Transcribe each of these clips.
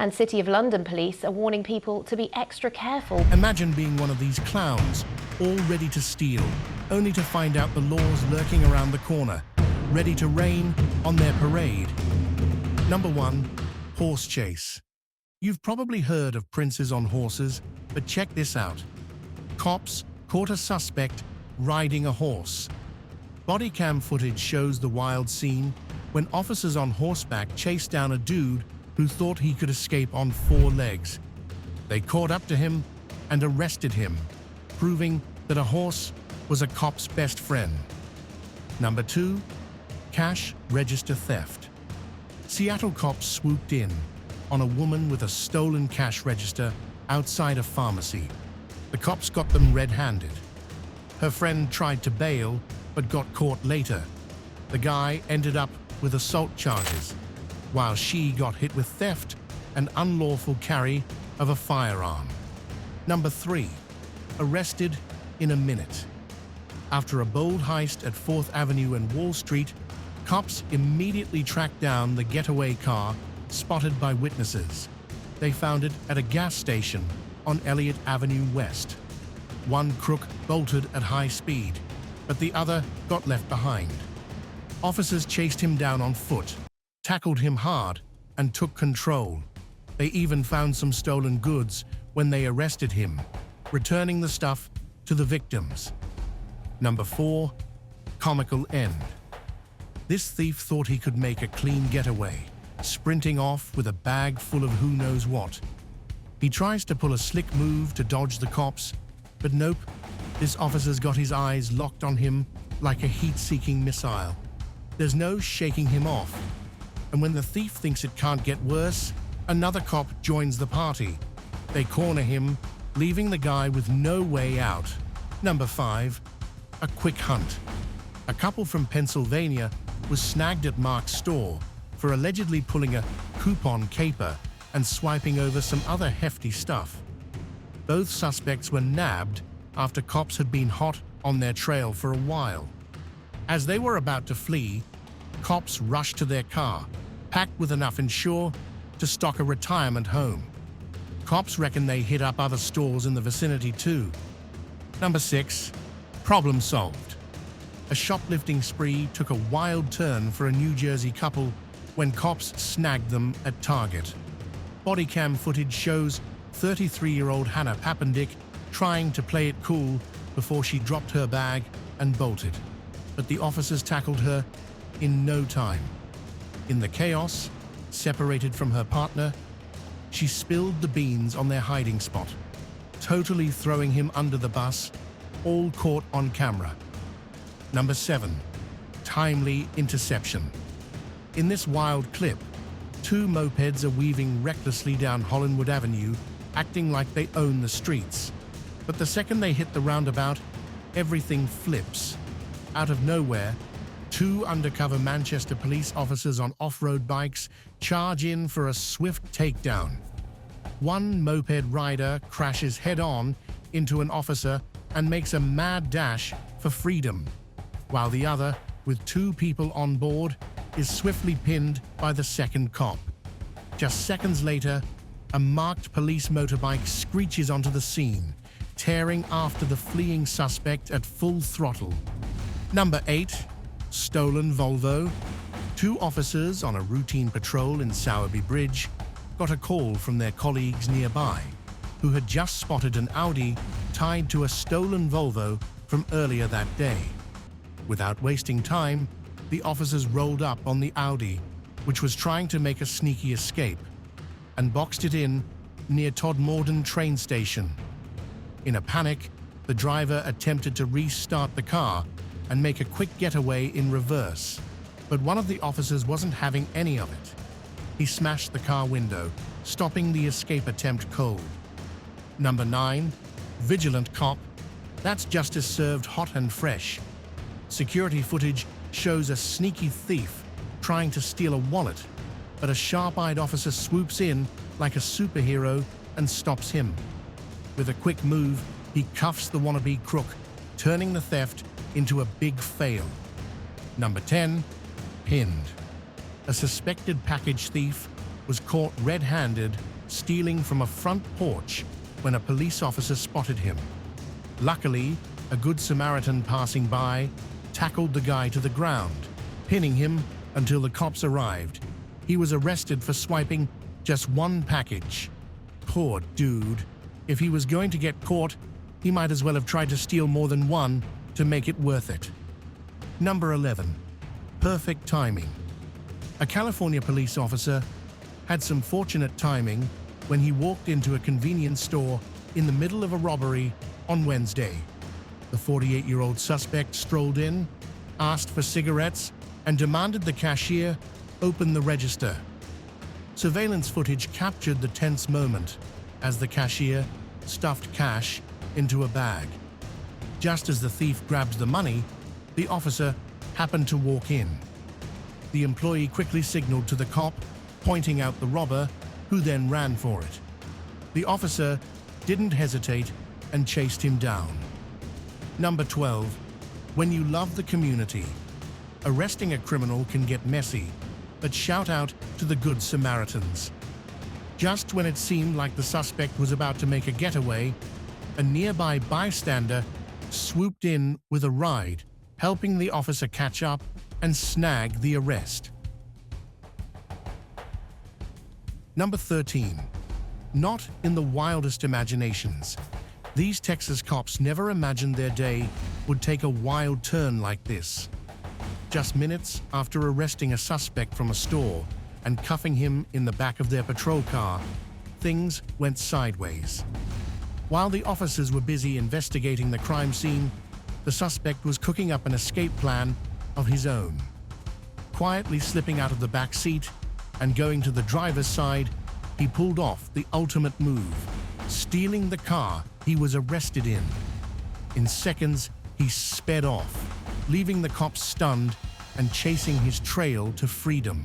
And City of London police are warning people to be extra careful. Imagine being one of these clowns, all ready to steal, only to find out the law's lurking around the corner, ready to rain on their parade. Number 1. Horse chase. You've probably heard of princes on horses, but check this out. Cops caught a suspect riding a horse. Body cam footage shows the wild scene when officers on horseback chased down a dude who thought he could escape on 4 legs. They caught up to him and arrested him, proving that a horse was a cop's best friend. Number 2. Cash register theft. Seattle cops swooped in on a woman with a stolen cash register outside a pharmacy. The cops got them red-handed. Her friend tried to bail, but got caught later. The guy ended up with assault charges, while she got hit with theft and unlawful carry of a firearm. Number 3. Arrested in a minute. After a bold heist at 4th Avenue and Wall Street, cops immediately tracked down the getaway car spotted by witnesses. They found it at a gas station on Elliott Avenue West. One crook bolted at high speed, but the other got left behind. Officers chased him down on foot, tackled him hard, and took control. They even found some stolen goods when they arrested him, returning the stuff to the victims. Number 4. Comical end. This thief thought he could make a clean getaway, sprinting off with a bag full of who knows what. He tries to pull a slick move to dodge the cops, but nope, this officer's got his eyes locked on him like a heat-seeking missile. There's no shaking him off. And when the thief thinks it can't get worse, another cop joins the party. They corner him, leaving the guy with no way out. Number 5. A quick hunt. A couple from Pennsylvania was snagged at Mark's store for allegedly pulling a coupon caper and swiping over some other hefty stuff. Both suspects were nabbed after cops had been hot on their trail for a while. As they were about to flee, cops rushed to their car, packed with enough Ensure to stock a retirement home. Cops reckon they hit up other stores in the vicinity too. Number 6. Problem solved. A shoplifting spree took a wild turn for a New Jersey couple when cops snagged them at Target. Body cam footage shows 33-year-old Hannah Papendick trying to play it cool before she dropped her bag and bolted. But the officers tackled her in no time. In the chaos, separated from her partner, she spilled the beans on their hiding spot, totally throwing him under the bus, all caught on camera. Number 7. Timely interception. In this wild clip, 2 mopeds are weaving recklessly down Hollinwood Avenue, acting like they own the streets. But the second they hit the roundabout, everything flips. Out of nowhere, 2 undercover Manchester police officers on off-road bikes charge in for a swift takedown. One moped rider crashes head-on into an officer and makes a mad dash for freedom, while the other, with 2 people on board, is swiftly pinned by the second cop. Just seconds later, a marked police motorbike screeches onto the scene, tearing after the fleeing suspect at full throttle. Number 8. Stolen Volvo. 2 officers on a routine patrol in Sowerby Bridge got a call from their colleagues nearby, who had just spotted an Audi tied to a stolen Volvo from earlier that day. Without wasting time, the officers rolled up on the Audi, which was trying to make a sneaky escape, and boxed it in near Todmorden train station. In a panic, the driver attempted to restart the car and make a quick getaway in reverse, but one of the officers wasn't having any of it. He smashed the car window, stopping the escape attempt cold. Number 9. Vigilant cop. That's justice served hot and fresh. Security footage shows a sneaky thief trying to steal a wallet, but a sharp-eyed officer swoops in like a superhero and stops him. With a quick move, he cuffs the wannabe crook, turning the theft into a big fail. Number 10. Pinned. A suspected package thief was caught red-handed stealing from a front porch when a police officer spotted him. Luckily, a good Samaritan passing by tackled the guy to the ground, pinning him until the cops arrived. He was arrested for swiping just one package. Poor dude. If he was going to get caught, he might as well have tried to steal more than one to make it worth it. Number 11. Perfect timing. A California police officer had some fortunate timing when he walked into a convenience store in the middle of a robbery on Wednesday. The 48-year-old suspect strolled in, asked for cigarettes, and demanded the cashier open the register. Surveillance footage captured the tense moment as the cashier stuffed cash into a bag. Just as the thief grabbed the money, the officer happened to walk in. The employee quickly signaled to the cop, pointing out the robber, who then ran for it. The officer didn't hesitate and chased him down. Number 12. When you love the community. Arresting a criminal can get messy, but shout out to the Good Samaritans. Just when it seemed like the suspect was about to make a getaway, a nearby bystander swooped in with a ride, helping the officer catch up and snag the arrest. Number 13. Not in the wildest imaginations. These Texas cops never imagined their day would take a wild turn like this. Just minutes after arresting a suspect from a store and cuffing him in the back of their patrol car, things went sideways. While the officers were busy investigating the crime scene, the suspect was cooking up an escape plan of his own. Quietly slipping out of the back seat and going to the driver's side, he pulled off the ultimate move, stealing the car he was arrested in. In seconds, he sped off, leaving the cops stunned and chasing his trail to freedom.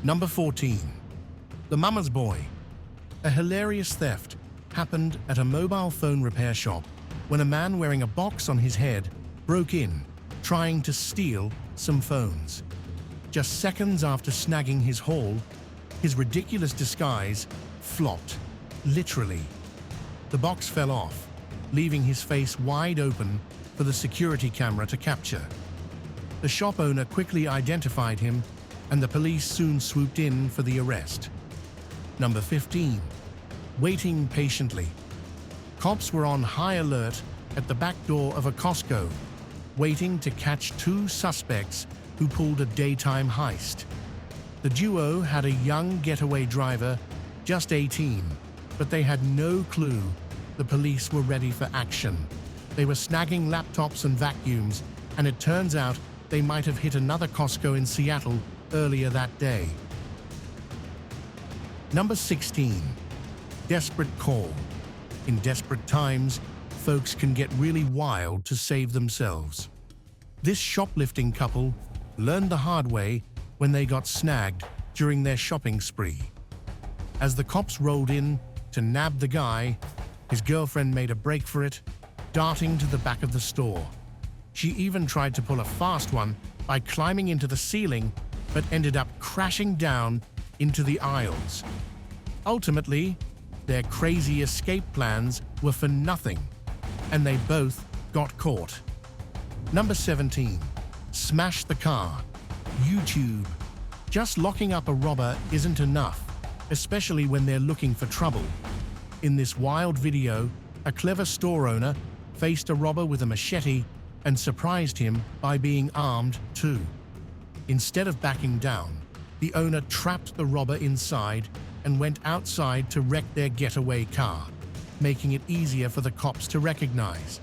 Number 14. The Mama's Boy. A hilarious theft happened at a mobile phone repair shop when a man wearing a box on his head broke in, trying to steal some phones. Just seconds after snagging his haul, his ridiculous disguise flopped, literally. The box fell off, leaving his face wide open for the security camera to capture. The shop owner quickly identified him, and the police soon swooped in for the arrest. Number 15. Waiting patiently. Cops were on high alert at the back door of a Costco, waiting to catch two suspects who pulled a daytime heist. The duo had a young getaway driver, just 18, but they had no clue the police were ready for action. They were snagging laptops and vacuums, and it turns out they might have hit another Costco in Seattle earlier that day. Number 16. Desperate call. In desperate times, folks can get really wild to save themselves. This shoplifting couple learned the hard way when they got snagged during their shopping spree. As the cops rolled in to nab the guy, his girlfriend made a break for it, darting to the back of the store. She even tried to pull a fast one by climbing into the ceiling, but ended up crashing down into the aisles. Ultimately, their crazy escape plans were for nothing, and they both got caught. Number 17. Smash the car. YouTube. Just locking up a robber isn't enough, especially when they're looking for trouble. In this wild video, a clever store owner faced a robber with a machete and surprised him by being armed too. Instead of backing down, the owner trapped the robber inside and went outside to wreck their getaway car, making it easier for the cops to recognize.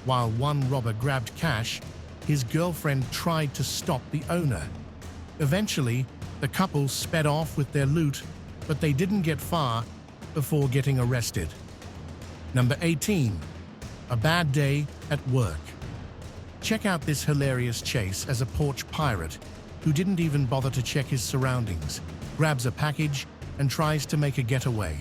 While one robber grabbed cash, his girlfriend tried to stop the owner. Eventually, the couple sped off with their loot, but they didn't get far before getting arrested. Number 18. A bad day at work. Check out this hilarious chase as a porch pirate who didn't even bother to check his surroundings, grabs a package, and tries to make a getaway.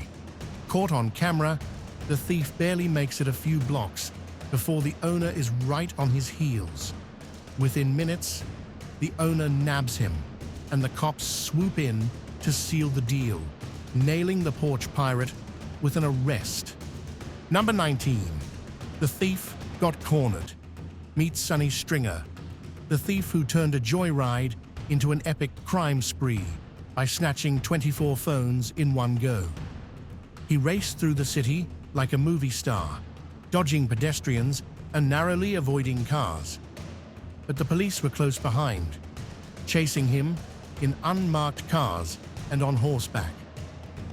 Caught on camera, the thief barely makes it a few blocks before the owner is right on his heels. Within minutes, the owner nabs him, and the cops swoop in to seal the deal. nailing the porch pirate with an arrest. Number 19. The thief got cornered. Meet Sonny Stringer, the thief who turned a joyride into an epic crime spree by snatching 24 phones in one go. He raced through the city like a movie star, dodging pedestrians and narrowly avoiding cars. But the police were close behind, chasing him in unmarked cars and on horseback.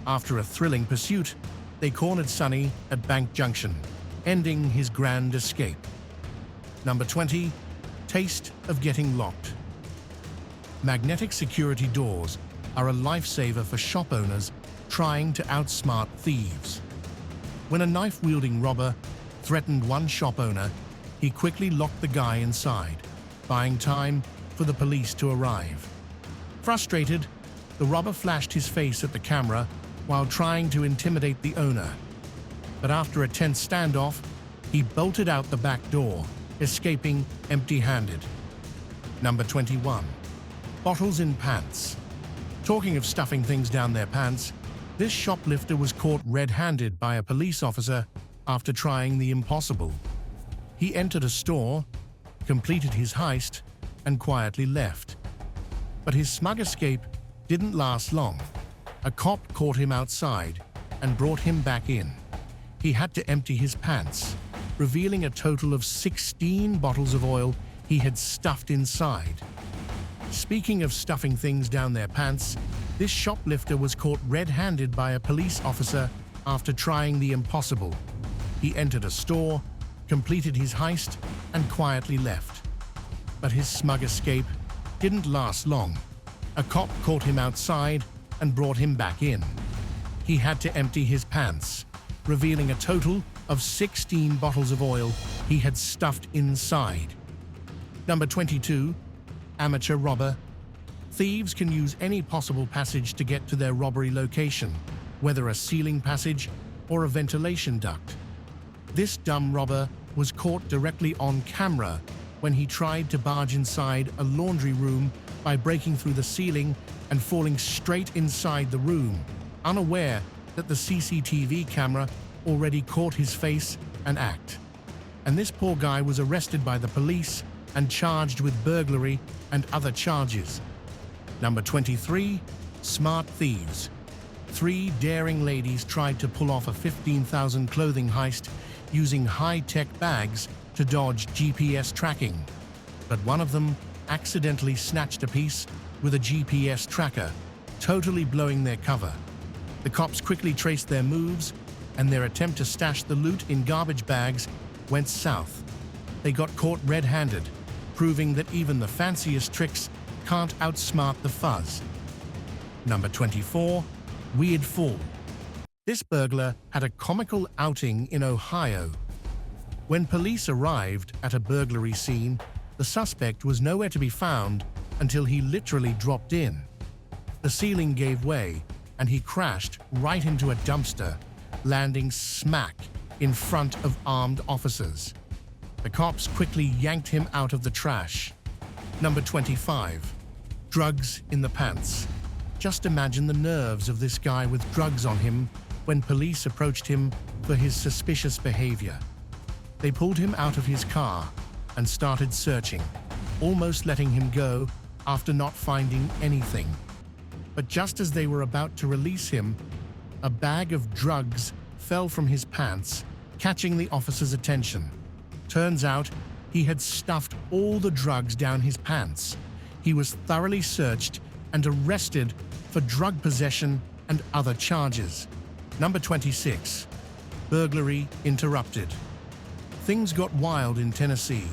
After a thrilling pursuit, they cornered Sonny at Bank Junction, ending his grand escape. Number 20. Taste of getting locked. Magnetic security doors are a lifesaver for shop owners trying to outsmart thieves. When a knife-wielding robber threatened one shop owner, he quickly locked the guy inside, buying time for the police to arrive. Frustrated, the robber flashed his face at the camera while trying to intimidate the owner. But after a tense standoff, he bolted out the back door, escaping empty-handed. Number 21. Bottles in pants. Talking of stuffing things down their pants, this shoplifter was caught red-handed by a police officer after trying the impossible. He entered a store, completed his heist, and quietly left. But his smug escape didn't last long. A cop caught him outside and brought him back in. He had to empty his pants, revealing a total of 16 bottles of oil he had stuffed inside. Speaking of stuffing things down their pants, this shoplifter was caught red-handed by a police officer after trying the impossible. He entered a store, completed his heist, and quietly left. But his smug escape didn't last long. A cop caught him outside and brought him back in. He had to empty his pants, revealing a total of 16 bottles of oil he had stuffed inside. Number 22. Amateur robber. Thieves can use any possible passage to get to their robbery location, whether a ceiling passage or a ventilation duct. This dumb robber was caught directly on camera when he tried to barge inside a laundry room by breaking through the ceiling and falling straight inside the room, unaware that the CCTV camera already caught his face and act. And this poor guy was arrested by the police and charged with burglary and other charges. Number 23. Smart thieves. 3 daring ladies tried to pull off a 15,000 clothing heist using high-tech bags to dodge GPS tracking. But one of them accidentally snatched a piece with a GPS tracker, totally blowing their cover. The cops quickly traced their moves, and their attempt to stash the loot in garbage bags went south. They got caught red-handed, proving that even the fanciest tricks can't outsmart the fuzz. Number 24. Weird fall. This burglar had a comical outing in Ohio. When police arrived at a burglary scene, the suspect was nowhere to be found until he literally dropped in. The ceiling gave way, and he crashed right into a dumpster, landing smack in front of armed officers. The cops quickly yanked him out of the trash. Number 25. Drugs in the pants. Just imagine the nerves of this guy with drugs on him when police approached him for his suspicious behavior. They pulled him out of his car and started searching, almost letting him go after not finding anything. But just as they were about to release him, a bag of drugs fell from his pants, catching the officer's attention. Turns out, he had stuffed all the drugs down his pants. He was thoroughly searched and arrested for drug possession and other charges. Number 26. Burglary interrupted. Things got wild in Tennessee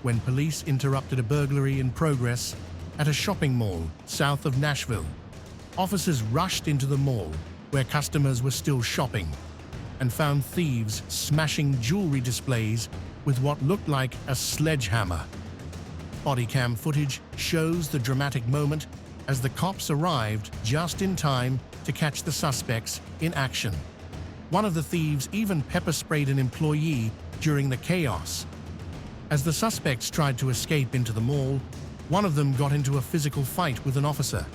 when police interrupted a burglary in progress at a shopping mall south of Nashville. Officers rushed into the mall, where customers were still shopping, and found thieves smashing jewelry displays with what looked like a sledgehammer. Bodycam footage shows the dramatic moment as the cops arrived just in time to catch the suspects in action. One of the thieves even pepper-sprayed an employee during the chaos. As the suspects tried to escape into the mall, one of them got into a physical fight with an officer.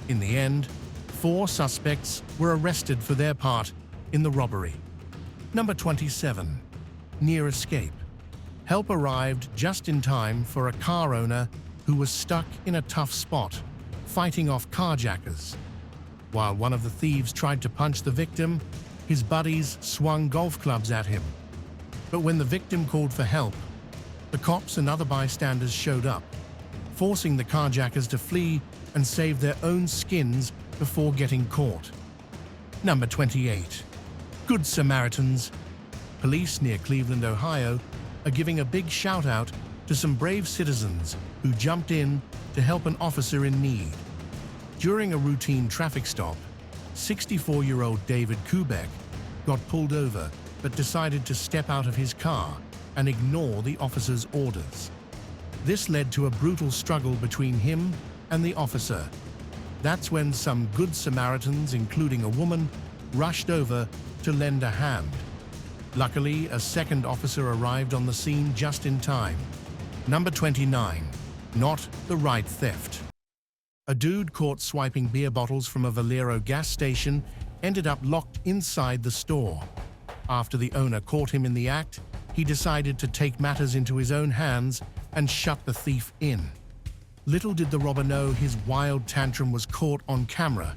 In the end, 4 suspects were arrested for their part in the robbery. Number 27. Near escape. Help arrived just in time for a car owner who was stuck in a tough spot, fighting off carjackers. While one of the thieves tried to punch the victim, his buddies swung golf clubs at him. But when the victim called for help, the cops and other bystanders showed up, forcing the carjackers to flee and save their own skins before getting caught. Number 28. Good Samaritans. Police near Cleveland, Ohio, are giving a big shout-out to some brave citizens who jumped in to help an officer in need. During a routine traffic stop, 64-year-old David Kubek got pulled over but decided to step out of his car and ignore the officer's orders. This led to a brutal struggle between him and the officer. That's when some good Samaritans, including a woman, rushed over to lend a hand. Luckily, a second officer arrived on the scene just in time. Number 29. Not the right theft. A dude caught swiping beer bottles from a Valero gas station ended up locked inside the store. After the owner caught him in the act, he decided to take matters into his own hands and shut the thief in. Little did the robber know his wild tantrum was caught on camera.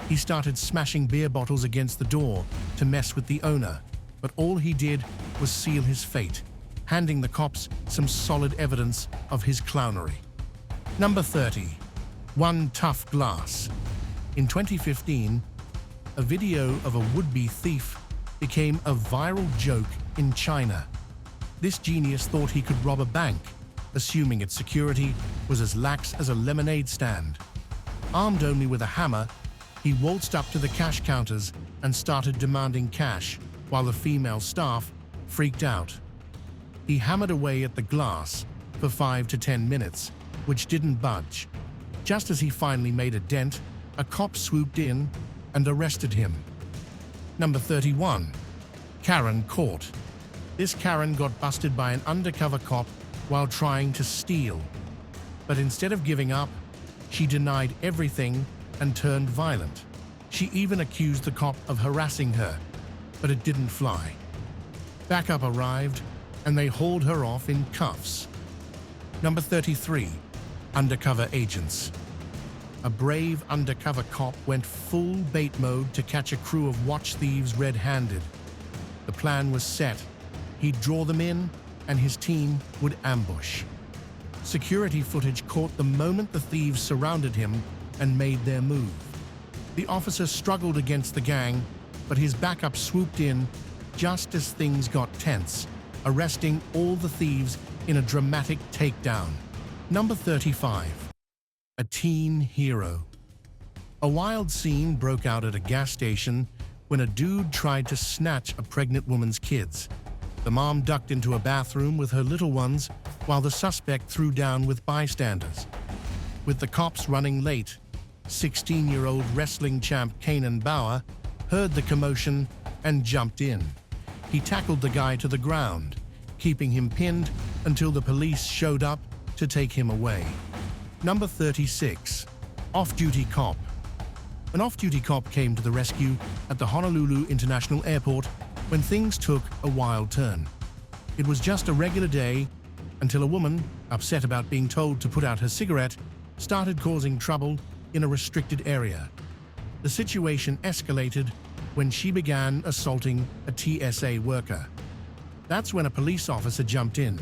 He started smashing beer bottles against the door to mess with the owner, but all he did was seal his fate, handing the cops some solid evidence of his clownery. Number 30. One tough glass. In 2015, a video of a would-be thief became a viral joke in China. This genius thought he could rob a bank, assuming its security was as lax as a lemonade stand. Armed only with a hammer, he waltzed up to the cash counters and started demanding cash, while the female staff freaked out. He hammered away at the glass for 5 to 10 minutes, which didn't budge. Just as he finally made a dent, a cop swooped in and arrested him. Number 31. Karen caught. This Karen got busted by an undercover cop while trying to steal. But instead of giving up, she denied everything and turned violent. She even accused the cop of harassing her, but it didn't fly. Backup arrived, and they hauled her off in cuffs. Number 33. Undercover agents. A brave undercover cop went full bait mode to catch a crew of watch thieves red-handed. The plan was set. He'd draw them in, and his team would ambush. Security footage caught the moment the thieves surrounded him and made their move. The officer struggled against the gang, but his backup swooped in just as things got tense, arresting all the thieves in a dramatic takedown. Number 35. A teen hero. A wild scene broke out at a gas station when a dude tried to snatch a pregnant woman's kids. The mom ducked into a bathroom with her little ones while the suspect threw down with bystanders. With the cops running late, 16-year-old wrestling champ Kanan Bauer heard the commotion and jumped in. He tackled the guy to the ground, keeping him pinned until the police showed up to take him away. Number 36. Off-duty cop. An off-duty cop came to the rescue at the Honolulu International Airport when things took a wild turn. It was just a regular day until a woman, upset about being told to put out her cigarette, started causing trouble in a restricted area. The situation escalated when she began assaulting a TSA worker. That's when a police officer jumped in.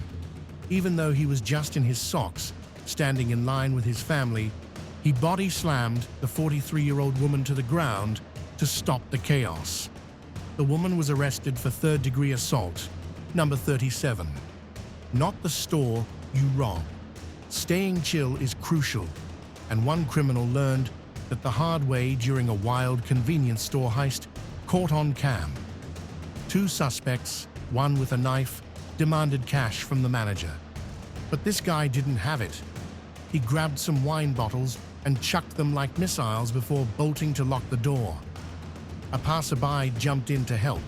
Even though he was just in his socks, standing in line with his family, he body slammed the 43-year-old woman to the ground to stop the chaos. The woman was arrested for third-degree assault. Number 37. Not the store you rob. Staying chill is crucial, and one criminal learned that the hard way during a wild convenience store heist caught on cam. 2 suspects, one with a knife, demanded cash from the manager. But this guy didn't have it. He grabbed some wine bottles and chucked them like missiles before bolting to lock the door. A passerby jumped in to help,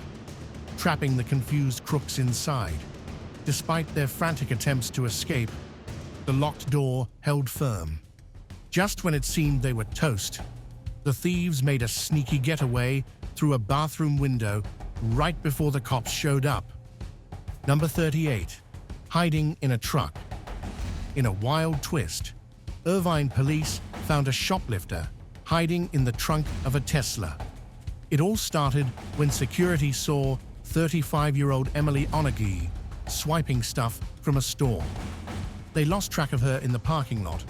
trapping the confused crooks inside. Despite their frantic attempts to escape, the locked door held firm. Just when it seemed they were toast, The thieves made a sneaky getaway through a bathroom window right before the cops showed up. Number 38. Hiding in a truck. In a wild twist, Irvine police found a shoplifter hiding in the trunk of a Tesla. It all started when security saw 35-year-old Emily Onaghy swiping stuff from a store. They lost track of her in the parking lot,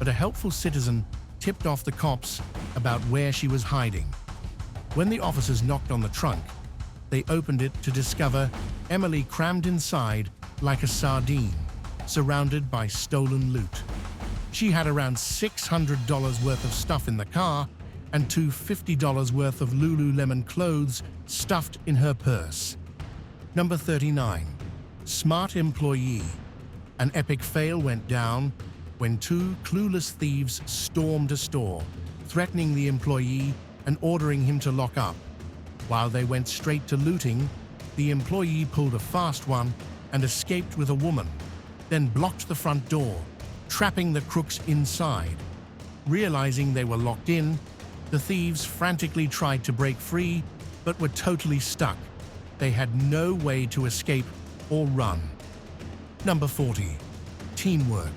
but a helpful citizen tipped off the cops about where she was hiding. When the officers knocked on the trunk, they opened it to discover Emily crammed inside like a sardine, surrounded by stolen loot. She had around $600 worth of stuff in the car and two $50 worth of Lululemon clothes stuffed in her purse. Number 39. Smart employee. An epic fail went down when two clueless thieves stormed a store, threatening the employee and ordering him to lock up. While they went straight to looting, the employee pulled a fast one and escaped with a woman, then blocked the front door, trapping the crooks inside. Realizing they were locked in, the thieves frantically tried to break free, but were totally stuck. They had no way to escape or run. Number 40. Teamwork.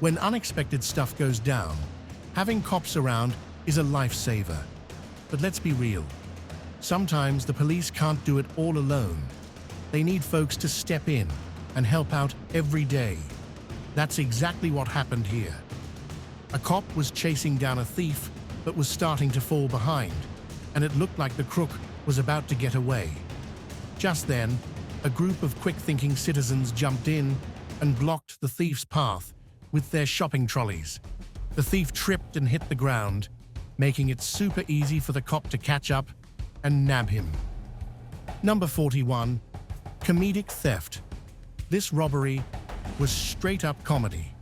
When unexpected stuff goes down, having cops around is a lifesaver. But let's be real. Sometimes the police can't do it all alone. They need folks to step in and help out every day. That's exactly what happened here. A cop was chasing down a thief but was starting to fall behind, and it looked like the crook was about to get away. Just then, a group of quick-thinking citizens jumped in and blocked the thief's path with their shopping trolleys. The thief tripped and hit the ground, making it super easy for the cop to catch up and nab him. Number 41. Comedic theft. This robbery was straight-up comedy.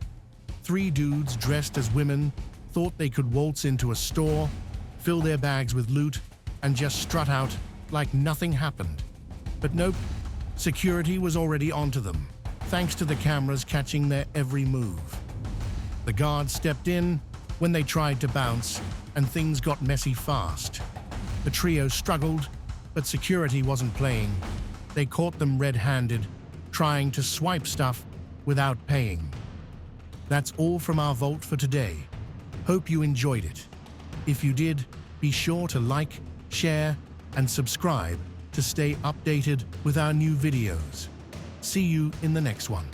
Three dudes dressed as women thought they could waltz into a store, fill their bags with loot, and just strut out like nothing happened. But nope, security was already onto them, thanks to the cameras catching their every move. The guards stepped in when they tried to bounce, and things got messy fast. The trio struggled, but security wasn't playing. They caught them red-handed, trying to swipe stuff without paying. That's all from our vault for today. Hope you enjoyed it. If you did, be sure to like, share, and subscribe to stay updated with our new videos. See you in the next one.